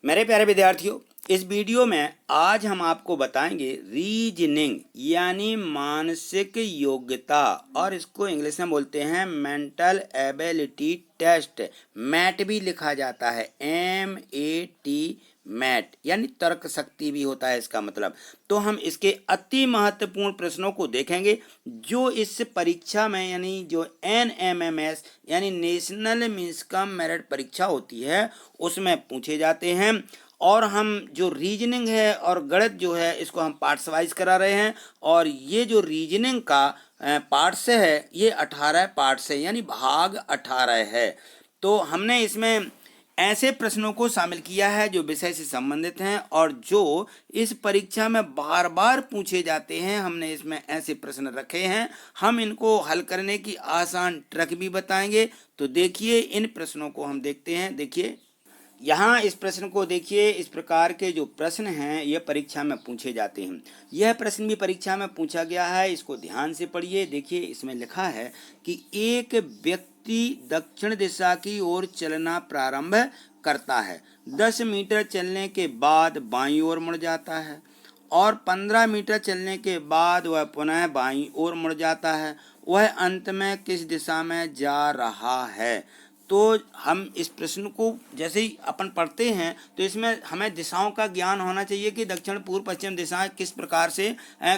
मेरे प्यारे विद्यार्थियों, इस वीडियो में आज हम आपको बताएंगे रीजनिंग यानी मानसिक योग्यता, और इसको इंग्लिश में बोलते हैं मेंटल एबिलिटी टेस्ट। मैट भी लिखा जाता है, MAT, मैट यानी तर्क शक्ति भी होता है इसका मतलब। तो हम इसके अति महत्वपूर्ण प्रश्नों को देखेंगे जो इस परीक्षा में यानी जो NMMS यानी नेशनल मीन्स कम मेरिट परीक्षा होती है उसमें पूछे जाते हैं। और हम जो रीजनिंग है और गणित जो है इसको हम पार्ट्स वाइज करा रहे हैं, और ये जो रीजनिंग का पार्ट्स है ये 18 पार्ट्स है यानी भाग 18 है। तो हमने इसमें ऐसे प्रश्नों को शामिल किया है जो विषय से संबंधित हैं और जो इस परीक्षा में बार बार पूछे जाते हैं। हमने इसमें ऐसे प्रश्न रखे हैं, हम इनको हल करने की आसान ट्रिक भी बताएंगे। तो देखिए इन प्रश्नों को हम देखते हैं। देखिए यहाँ इस प्रश्न को देखिए, इस प्रकार के जो प्रश्न हैं ये परीक्षा में पूछे जाते हैं। यह प्रश्न भी परीक्षा में पूछा गया है, इसको ध्यान से पढ़िए। देखिए इसमें लिखा है कि एक व्यक्ति दक्षिण दिशा की ओर चलना प्रारंभ करता है, 10 मीटर चलने के बाद बाईं ओर मुड़ जाता है और 15 मीटर चलने के बाद वह पुनः बाईं ओर मुड़ जाता है। वह अंत में किस दिशा में जा रहा है? तो हम इस प्रश्न को जैसे ही अपन पढ़ते हैं तो इसमें हमें दिशाओं का ज्ञान होना चाहिए कि दक्षिण पूर्व पश्चिम दिशाएं किस प्रकार से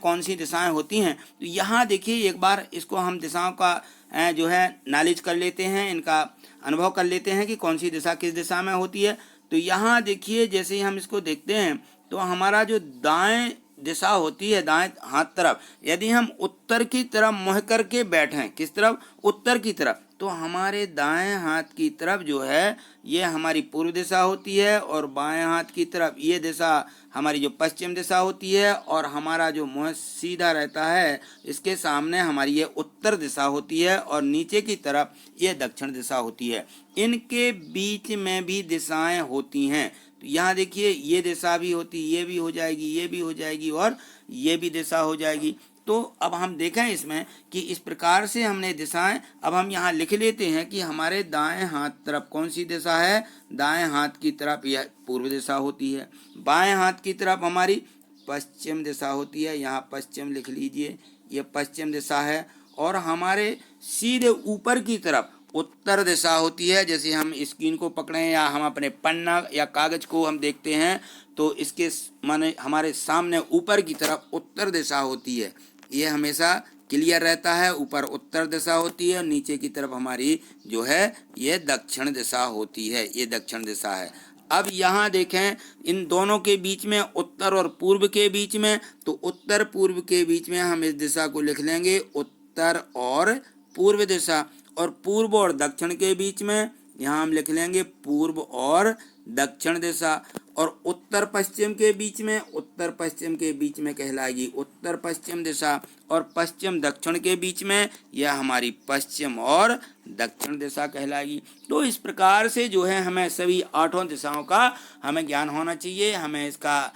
कौन सी दिशाएं होती हैं। तो यहाँ देखिए एक बार इसको हम दिशाओं का जो है नॉलेज कर लेते हैं, इनका अनुभव कर लेते हैं कि कौन सी दिशा किस दिशा में होती है। तो यहाँ देखिए जैसे ही हम इसको देखते हैं तो हमारा जो दाएं दिशा होती है, दाएं हाथ तरफ, यदि हम उत्तर की तरफ मुँह करके बैठें, किस तरफ? उत्तर की तरफ, तो हमारे दाएं हाथ की तरफ जो है ये हमारी पूर्व दिशा होती है और बाएं हाथ की तरफ ये दिशा हमारी जो पश्चिम दिशा होती है, और हमारा जो मुंह सीधा रहता है इसके सामने हमारी ये उत्तर दिशा होती है और नीचे की तरफ ये दक्षिण दिशा होती है। इनके बीच में भी दिशाएं होती हैं। तो यहाँ देखिए ये दिशा भी होती, ये भी हो जाएगी, ये भी हो जाएगी और ये भी दिशा हो जाएगी। तो अब हम देखें इसमें कि इस प्रकार से हमने दिशाएं, अब हम यहाँ लिख लेते हैं कि हमारे दाएं हाथ तरफ कौन सी दिशा है? दाएं हाथ की तरफ यह पूर्व दिशा होती है, बाएं हाथ की तरफ हमारी पश्चिम दिशा होती है। यहाँ पश्चिम लिख लीजिए, ये पश्चिम दिशा है। और हमारे सीधे ऊपर की तरफ उत्तर दिशा होती है। जैसे हम स्क्रीन को पकड़ें या हम अपने पन्ना या कागज को हम देखते हैं तो इसके माने हमारे सामने ऊपर की तरफ उत्तर दिशा होती है। ये हमेशा क्लियर रहता है, ऊपर उत्तर दिशा होती है और नीचे की तरफ हमारी जो है ये दक्षिण दिशा होती है, ये दक्षिण दिशा है। अब यहाँ देखें इन दोनों के बीच में, उत्तर और पूर्व के बीच में, तो उत्तर पूर्व के बीच में हम इस दिशा को लिख लेंगे उत्तर और पूर्व दिशा, और पूर्व और दक्षिण के बीच में यहाँ हम लिख लेंगे पूर्व और दक्षिण दिशा, और उत्तर पश्चिम के बीच में, उत्तर पश्चिम के बीच में कहलाएगी उत्तर पश्चिम दिशा, और पश्चिम दक्षिण के बीच में यह हमारी पश्चिम और दक्षिण दिशा कहलाएगी। तो इस प्रकार से जो है हमें सभी 8 दिशाओं का हमें ज्ञान होना चाहिए, हमें इसका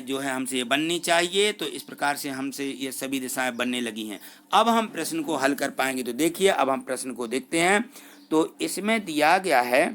जो है हमसे ये बननी चाहिए। तो इस प्रकार से हमसे ये सभी दिशाएं बनने लगी हैं। अब हम प्रश्न को हल कर पाएंगे। तो देखिए अब हम प्रश्न को देखते हैं। तो इसमें दिया गया है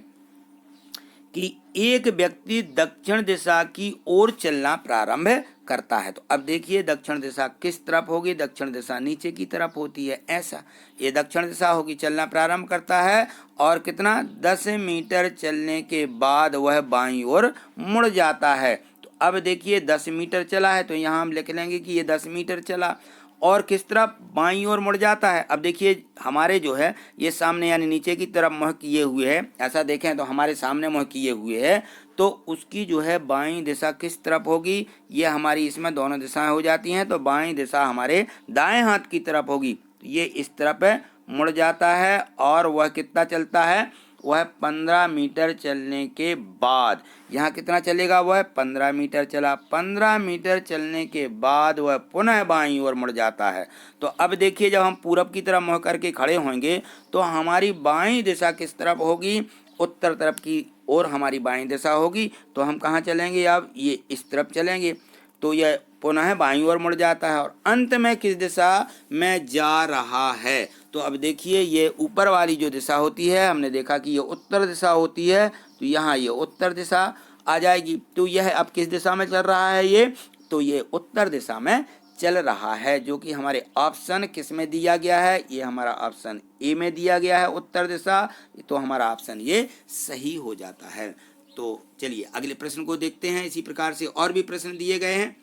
कि एक व्यक्ति दक्षिण दिशा की ओर चलना प्रारंभ करता है। तो अब देखिए दक्षिण दिशा किस तरफ होगी? दक्षिण दिशा नीचे की तरफ होती है, ऐसा ये दक्षिण दिशा होगी। चलना प्रारंभ करता है और कितना? 10 मीटर चलने के बाद वह बाईं ओर मुड़ जाता है। तो अब देखिए 10 मीटर चला है तो यहाँ हम लिख लेंगे कि ये 10 मीटर चला और किस तरफ? बाईं ओर मुड़ जाता है। अब देखिए हमारे जो है ये सामने यानी नीचे की तरफ मुँह किए हुए है, ऐसा देखें तो हमारे सामने मुँह किए हुए है, तो उसकी जो है बाईं दिशा किस तरफ होगी? ये हमारी इसमें दोनों दिशाएं हो जाती हैं, तो बाईं दिशा हमारे दाएं हाथ की तरफ होगी। तो ये इस तरफ मुड़ जाता है और वह कितना चलता है? वह 15 मीटर चलने के बाद, यहाँ कितना चलेगा? वह 15 मीटर चला। 15 मीटर चलने के बाद वह पुनः बाईं ओर मुड़ जाता है। तो अब देखिए जब हम पूरब की तरफ मुँह करके खड़े होंगे तो हमारी बाईं दिशा किस तरफ होगी? उत्तर तरफ की ओर हमारी बाईं दिशा होगी। तो हम कहाँ चलेंगे? अब ये इस तरफ चलेंगे, तो यह पुनः बाईं ओर मुड़ जाता है और अंत में किस दिशा में जा रहा है? तो अब देखिए ये ऊपर वाली जो दिशा होती है, हमने देखा कि ये उत्तर दिशा होती है, तो यहाँ ये उत्तर दिशा, आ जाएगी। तो यह अब किस दिशा में चल रहा है ये, तो ये उत्तर दिशा में चल रहा है, जो कि हमारे ऑप्शन किस में दिया गया है, ये हमारा ऑप्शन ए में दिया गया है उत्तर दिशा। तो हमारा ऑप्शन ये सही हो जाता है। तो चलिए अगले प्रश्न को देखते हैं। इसी प्रकार से और भी प्रश्न दिए गए हैं।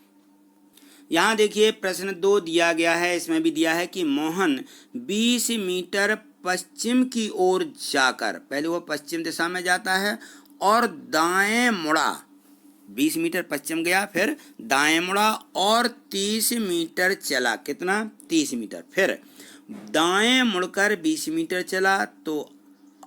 यहाँ देखिए प्रश्न 2 दिया गया है, इसमें भी दिया है कि मोहन 20 मीटर पश्चिम की ओर जाकर, पहले वो पश्चिम दिशा में जाता है और दाएं मुड़ा, 20 मीटर पश्चिम गया, फिर दाएं मुड़ा और 30 मीटर चला। कितना? 30 मीटर। फिर दाएं मुड़कर 20 मीटर चला, तो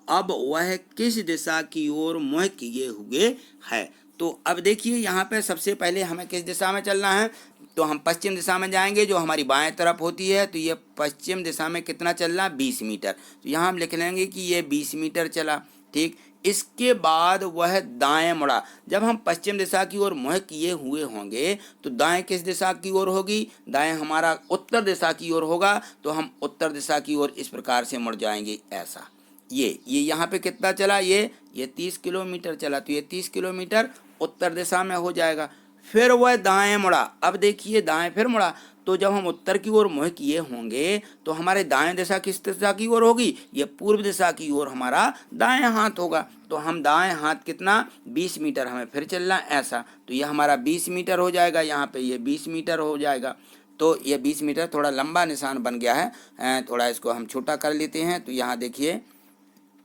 अब वह किस दिशा की ओर मुँह किए हुए है। तो अब देखिए यहाँ पे सबसे पहले हमें किस दिशा में चलना है, तो हम पश्चिम दिशा में जाएंगे जो हमारी बाएं तरफ होती है। तो ये पश्चिम दिशा में कितना चलना, 20 मीटर। तो यहाँ हम लिख लेंगे कि ये 20 मीटर चला। ठीक, इसके बाद वह दाएं मुड़ा। जब हम पश्चिम दिशा की ओर मुँह किए हुए होंगे तो दाएं किस दिशा की ओर होगी, दाएं हमारा उत्तर दिशा की ओर होगा। तो हम उत्तर दिशा की ओर इस प्रकार से मुड़ जाएंगे ऐसा। ये यहाँ पे कितना चला, ये 30 किलोमीटर चला। तो ये 30 किलोमीटर उत्तर दिशा में हो जाएगा। फिर वह दाएं मुड़ा। अब देखिए दाएं फिर मुड़ा, तो जब हम उत्तर की ओर मुँह किए होंगे तो हमारे दाएं दिशा किस दिशा की ओर होगी, ये पूर्व दिशा की ओर हमारा दाएं हाथ होगा। तो हम दाएं हाथ कितना, 20 मीटर हमें फिर चलना ऐसा। तो ये हमारा 20 मीटर हो जाएगा। यहाँ पे ये 20 मीटर हो जाएगा। तो ये 20 मीटर थोड़ा लंबा निशान बन गया है, थोड़ा इसको हम छोटा कर लेते हैं। तो यहाँ देखिए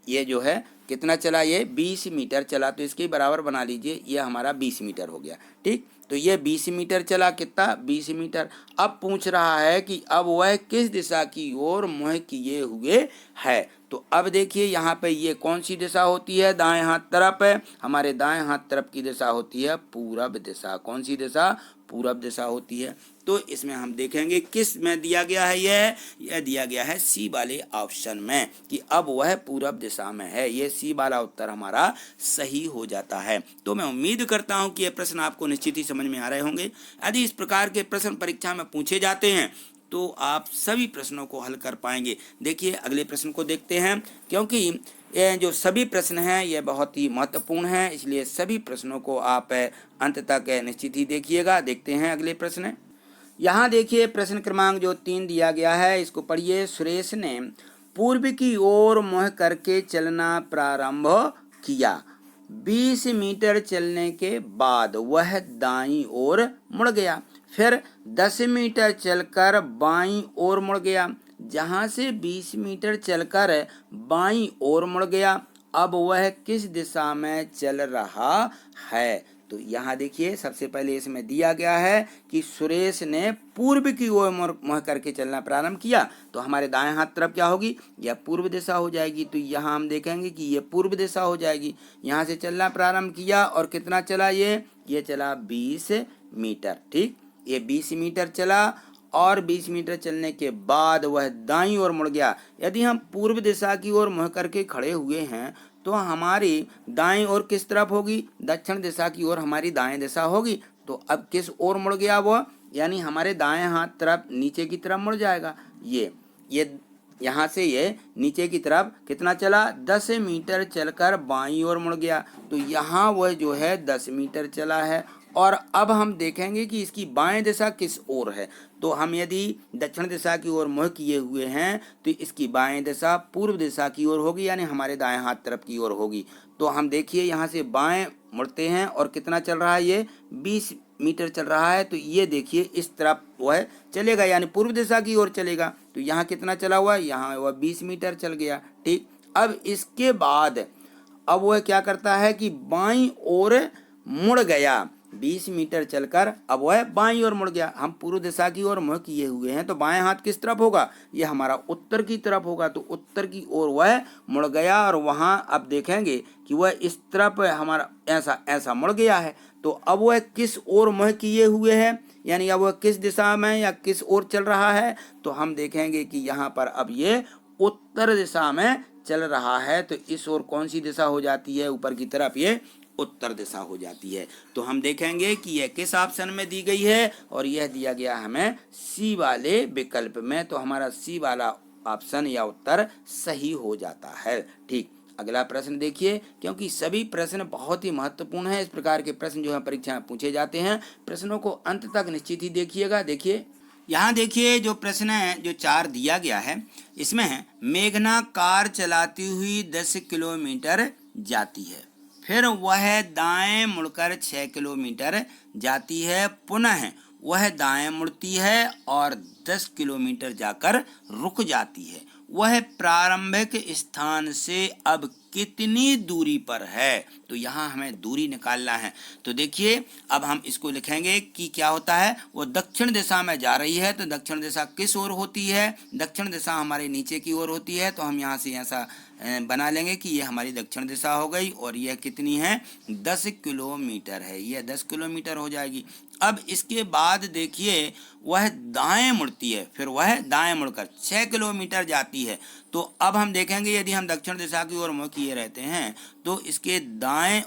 ये जो है कितना चला, ये 20 मीटर चला। तो इसके बराबर बना लीजिए, ये हमारा 20 मीटर हो गया। ठीक, तो ये 20 मीटर चला। कितना, 20 मीटर। अब पूछ रहा है कि अब वह किस दिशा की ओर मुँह किए हुए है। तो अब देखिए यहाँ पे ये कौन सी दिशा होती है, दाएं हाथ तरफ है। हमारे दाएं हाथ तरफ की दिशा होती है पूरब दिशा। कौन सी दिशा, पूरब दिशा होती है। तो इसमें हम देखेंगे किस में दिया गया है, यह दिया गया है सी वाले ऑप्शन में कि अब वह पूरब दिशा में है। ये सी वाला उत्तर हमारा सही हो जाता है। तो मैं उम्मीद करता हूं कि ये प्रश्न आपको निश्चित ही समझ में आ रहे होंगे। यदि इस प्रकार के प्रश्न परीक्षा में पूछे जाते हैं तो आप सभी प्रश्नों को हल कर पाएंगे। देखिए अगले प्रश्न को देखते हैं, क्योंकि ये जो सभी प्रश्न हैं ये बहुत ही महत्वपूर्ण हैं, इसलिए सभी प्रश्नों को आप अंत तक निश्चित ही देखिएगा। देखते हैं अगले प्रश्न। यहाँ देखिए प्रश्न क्रमांक जो 3 दिया गया है, इसको पढ़िए। सुरेश ने पूर्व की ओर मुँह करके चलना प्रारंभ किया। 20 मीटर चलने के बाद वह दाईं ओर मुड़ गया। फिर 10 मीटर चलकर बाईं ओर मुड़ गया। जहाँ से 20 मीटर चलकर बाईं ओर मुड़ गया, अब वह किस दिशा में चल रहा है। तो यहाँ देखिए सबसे पहले इसमें दिया गया है कि सुरेश ने पूर्व की ओर मुँह करके चलना प्रारंभ किया। तो हमारे दाएं हाथ तरफ क्या होगी, यह पूर्व दिशा हो जाएगी। तो यहाँ हम देखेंगे कि ये पूर्व दिशा हो जाएगी। यहाँ से चलना प्रारंभ किया और कितना चला, ये चला 20 मीटर। ठीक, ये 20 मीटर चला और 20 मीटर चलने के बाद वह दाईं ओर मुड़ गया। यदि हम पूर्व दिशा की ओर मुँह करके खड़े हुए हैं तो हमारी दाईं ओर किस तरफ होगी, दक्षिण दिशा की ओर हमारी दाएं दिशा होगी। तो अब किस ओर मुड़ गया वो, यानी हमारे दाएं हाथ तरफ नीचे की तरफ मुड़ जाएगा। ये यहाँ से ये नीचे की तरफ कितना चला, 10 मीटर चलकर बाईं ओर मुड़ गया। तो यहाँ वह जो है 10 मीटर चला है। और अब हम देखेंगे कि इसकी बाएं दिशा किस ओर है। तो हम यदि दक्षिण दिशा की ओर मुँह किए हुए हैं तो इसकी बाएं दिशा पूर्व दिशा की ओर होगी, यानी हमारे दाएं हाथ तरफ की ओर होगी। तो हम देखिए यहाँ से बाएं मुड़ते हैं और कितना चल रहा है, ये 20 मीटर चल रहा है। तो ये देखिए इस तरफ वह चलेगा, यानी पूर्व दिशा की ओर चलेगा। तो यहाँ कितना चला हुआ है, यहाँ वह 20 मीटर चल गया। ठीक, अब इसके बाद अब वह क्या करता है कि बाईं ओर मुड़ गया। 20 मीटर चलकर अब वह बाईं ओर मुड़ गया। हम पूर्व दिशा की ओर मुँह किए हुए हैं तो बाएं हाथ किस तरफ होगा, ये हमारा उत्तर की तरफ होगा। तो उत्तर की ओर वह मुड़ गया और वहां अब देखेंगे कि वह इस तरफ हमारा ऐसा मुड़ गया है। तो अब वह किस ओर मुँह किए हुए है, यानी अब वह किस दिशा में या किस ओर चल रहा है। तो हम देखेंगे कि यहाँ पर अब ये उत्तर दिशा में चल रहा है। तो इस ओर कौन सी दिशा हो जाती है, ऊपर की तरफ ये उत्तर दिशा हो जाती है। तो हम देखेंगे कि यह किस ऑप्शन में दी गई है, और यह दिया गया हमें सी वाले विकल्प में। तो हमारा सी वाला ऑप्शन या उत्तर सही हो जाता है। ठीक, अगला प्रश्न देखिए, क्योंकि सभी प्रश्न बहुत ही महत्वपूर्ण हैं। इस प्रकार के प्रश्न जो है परीक्षा में पूछे जाते हैं। प्रश्नों को अंत तक निश्चित ही देखिएगा। देखिए यहाँ देखिए जो प्रश्न है जो 4 दिया गया है, इसमें है मेघना कार चलाती हुई 10 किलोमीटर जाती है, फिर वह दाएं मुड़कर 6 किलोमीटर जाती है, पुनः वह दाएं मुड़ती है और 10 किलोमीटर जाकर रुक जाती है। वह प्रारंभिक स्थान से अब कितनी दूरी पर है? तो यहाँ हमें दूरी निकालना है। तो देखिए अब हम इसको लिखेंगे कि क्या होता है, वो दक्षिण दिशा में जा रही है। तो दक्षिण दिशा किस ओर होती है? दक्षिण दिशा हमारे नीचे की ओर होती है। तो हम यहाँ से ऐसा बना लेंगे कि ये हमारी दक्षिण दिशा हो गई और यह कितनी है? 10 किलोमीटर है। यह 10 किलोमीटर हो जाएगी। अब इसके बाद देखिए वह दाएं मुड़ती है, फिर वह दाएं मुड़कर 6 किलोमीटर जाती है। तो अब हम देखेंगे यदि हम दक्षिण दिशा की ओर मुँह किए रहते हैं तो इसके दाएं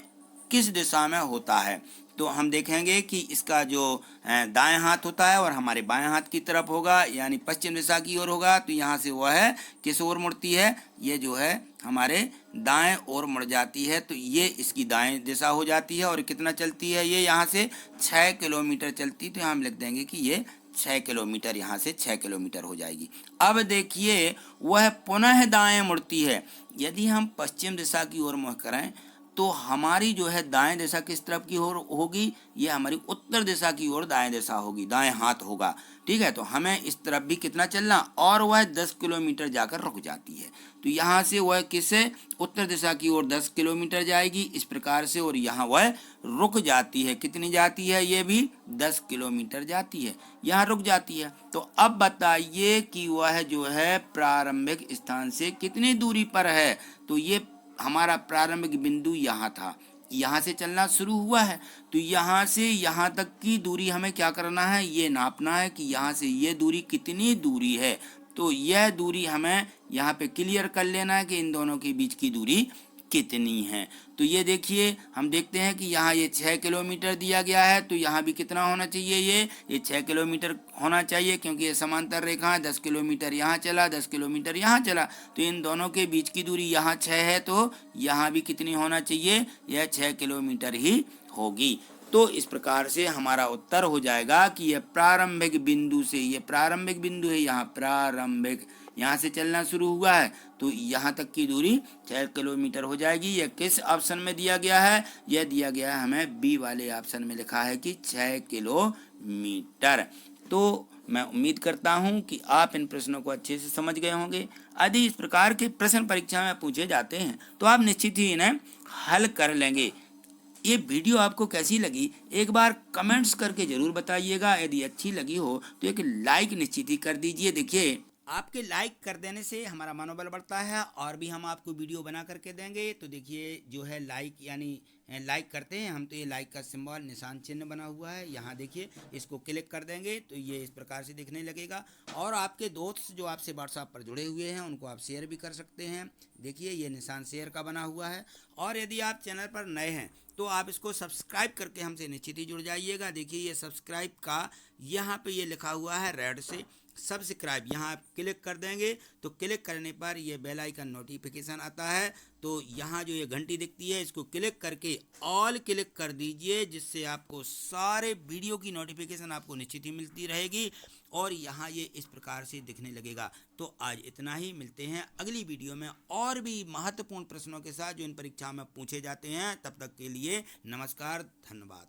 किस दिशा में होता है? तो हम देखेंगे कि इसका जो दाएं हाथ होता है और हमारे बाएं हाथ की तरफ होगा, यानी पश्चिम दिशा की ओर होगा। तो यहाँ से वह किस ओर मुड़ती है? ये जो है हमारे दाएं ओर मुड़ जाती है। तो ये इसकी दाएं दिशा हो जाती है। और कितना चलती है ये? यहाँ से 6 किलोमीटर चलती। तो हम लिख देंगे कि ये 6 किलोमीटर, यहाँ से 6 किलोमीटर हो जाएगी। अब देखिए वह पुनः दाएं मुड़ती है। यदि हम पश्चिम दिशा की ओर मुँह करें तो हमारी जो है दाएं दिशा किस तरफ की ओर होगी? ये हमारी उत्तर दिशा की ओर दाएं दिशा होगी, दाएं हाथ होगा। ठीक है, तो हमें इस तरफ भी कितना चलना, और वह 10 किलोमीटर जाकर रुक जाती है। तो यहाँ से वह किसे? उत्तर दिशा की ओर 10 किलोमीटर जाएगी इस प्रकार से, और यहाँ वह रुक जाती है। कितनी जाती है? ये भी 10 किलोमीटर जाती है, यहाँ रुक जाती है। तो अब बताइए कि वह जो है प्रारंभिक स्थान से कितनी दूरी पर है? तो ये हमारा प्रारंभिक बिंदु यहाँ था, यहाँ से चलना शुरू हुआ है। तो यहाँ से यहाँ तक की दूरी हमें क्या करना है? ये नापना है कि यहाँ से ये दूरी कितनी दूरी है। तो यह दूरी हमें यहाँ पे क्लियर कर लेना है कि इन दोनों के बीच की दूरी कितनी है। तो ये देखिए हम देखते हैं कि यहाँ ये 6 किलोमीटर दिया गया है। तो यहाँ भी कितना होना चाहिए? ये 6 किलोमीटर होना चाहिए, क्योंकि ये समांतर रेखा है। 10 किलोमीटर यहाँ चला, 10 किलोमीटर यहाँ चला। तो इन दोनों के बीच की दूरी यहाँ 6 है। तो यहाँ भी कितनी होना चाहिए? यह 6 किलोमीटर ही होगी। तो इस प्रकार से हमारा उत्तर हो जाएगा कि यह प्रारंभिक बिंदु से, ये प्रारंभिक बिंदु है, यहाँ प्रारंभिक, यहाँ से चलना शुरू हुआ है। तो यहाँ तक की दूरी 6 किलोमीटर हो जाएगी। यह किस ऑप्शन में दिया गया है? यह दिया गया है हमें बी वाले ऑप्शन में, लिखा है कि 6 किलोमीटर। तो मैं उम्मीद करता हूँ कि आप इन प्रश्नों को अच्छे से समझ गए होंगे। यदि इस प्रकार के प्रश्न परीक्षा में पूछे जाते हैं तो आप निश्चित ही इन्हें हल कर लेंगे। ये वीडियो आपको कैसी लगी एक बार कमेंट्स करके ज़रूर बताइएगा। यदि अच्छी लगी हो तो एक लाइक निश्चित ही कर दीजिए। देखिए आपके लाइक कर देने से हमारा मनोबल बढ़ता है और भी हम आपको वीडियो बना करके देंगे। तो देखिए जो है लाइक, यानी लाइक करते हैं हम तो ये लाइक का सिंबल निशान चिन्ह बना हुआ है, यहाँ देखिए इसको क्लिक कर देंगे तो ये इस प्रकार से दिखने लगेगा। और आपके दोस्त जो आपसे व्हाट्सएप पर जुड़े हुए हैं उनको आप शेयर भी कर सकते हैं। देखिए ये निशान शेयर का बना हुआ है। और यदि आप चैनल पर नए हैं तो आप इसको सब्सक्राइब करके हमसे निश्चित ही जुड़ जाइएगा। देखिए ये सब्सक्राइब का यहाँ पे ये लिखा हुआ है रेड से सब्सक्राइब, यहाँ आप क्लिक कर देंगे तो क्लिक करने पर ये बेल आइकन नोटिफिकेशन आता है। तो यहाँ जो ये घंटी दिखती है इसको क्लिक करके ऑल क्लिक कर दीजिए, जिससे आपको सारे वीडियो की नोटिफिकेशन आपको निश्चित ही मिलती रहेगी और यहाँ ये इस प्रकार से दिखने लगेगा। तो आज इतना ही, मिलते हैं अगली वीडियो में और भी महत्वपूर्ण प्रश्नों के साथ जो इन परीक्षा में पूछे जाते हैं। तब तक के लिए नमस्कार, धन्यवाद।